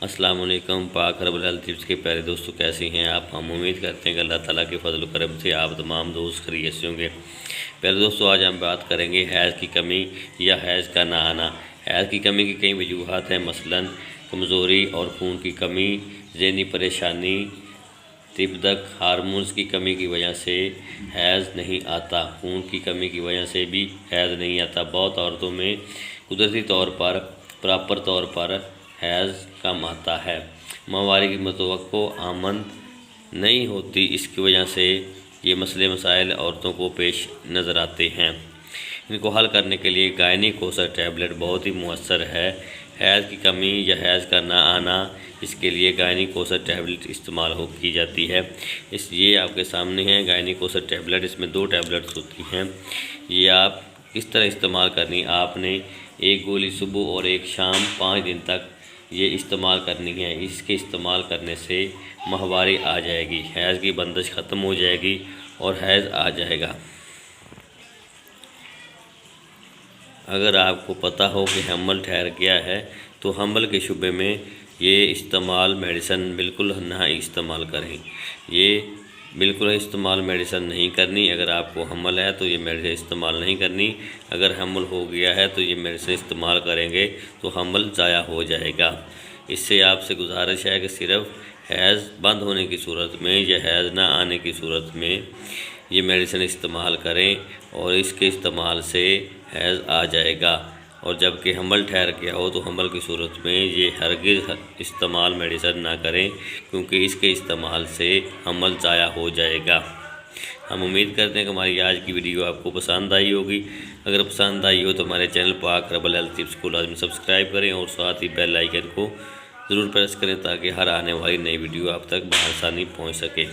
السلام علیکم۔ پاک رب العالمین ٹپس کے پیارے دوستوں، کیسے ہیں آپ؟ ہم امید کرتے ہیں کہ اللہ تعالیٰ کے فضل و کرم سے آپ تمام دوست خیریت سے ہوں گے۔ پیارے دوستوں، آج ہم بات کریں گے حیض کی کمی یا حیض کا نہ آنا۔ حیض کی کمی کی کئی وجوہات ہیں، مثلاً کمزوری اور خون کی کمی، ذہنی پریشانی، تپدق، ہارمونز کی کمی کی وجہ سے حیض نہیں آتا۔ خون کی کمی کی وجہ سے بھی حیض نہیں آتا۔ بہت عورتوں میں قدرتی طور پر پراپر طور پر حیض کم آتا ہے۔ ماہواری کی متوقع آمد نہیں ہوتی، اس کی وجہ سے یہ مسئلے مسائل عورتوں کو پیش نظر آتے ہیں۔ ان کو حل کرنے کے لیے گائنیکوسر ٹیبلٹ بہت ہی مؤثر ہے۔ حیض کی کمی یا حیض کا نہ آنا، اس کے لیے گائنیکوسر ٹیبلٹ استعمال کی جاتی ہے۔ یہ آپ کے سامنے ہے گائنیکوسر ٹیبلٹ، اس میں 2 ٹیبلٹس ہوتی ہیں۔ یہ آپ کس طرح استعمال کرنی، آپ نے ایک گولی صبح اور ایک شام 5 دن تک یہ استعمال کرنی ہے۔ اس کے استعمال کرنے سے ماہواری آ جائے گی، حیض کی بندش ختم ہو جائے گی اور حیض آ جائے گا۔ اگر آپ کو پتہ ہو کہ حمل ٹھہر گیا ہے تو حمل کے شبے میں یہ استعمال میڈیسن بالکل نہ استعمال کریں۔ یہ بالکل استعمال میڈیسن نہیں کرنی۔ اگر آپ کو حمل ہے تو یہ میڈیسن استعمال نہیں کرنی۔ اگر حمل ہو گیا ہے تو یہ میڈیسن استعمال کریں گے تو حمل ضائع ہو جائے گا۔ اس سے آپ سے گزارش ہے کہ صرف حیض بند ہونے کی صورت میں یا حیض نہ آنے کی صورت میں یہ میڈیسن استعمال کریں، اور اس کے استعمال سے حیض آ جائے گا۔ اور جب کہ حمل ٹھہر گیا ہو تو حمل کی صورت میں یہ ہرگز استعمال میڈیسن نہ کریں، کیونکہ اس کے استعمال سے حمل ضائع ہو جائے گا۔ ہم امید کرتے ہیں کہ ہماری آج کی ویڈیو آپ کو پسند آئی ہوگی۔ اگر پسند آئی ہو تو ہمارے چینل پاک رب العالمین ٹپس کو لازمی سبسکرائب کریں اور ساتھ ہی بیل آئیکن کو ضرور پریس کریں تاکہ ہر آنے والی نئی ویڈیو آپ تک بآسانی پہنچ سکے۔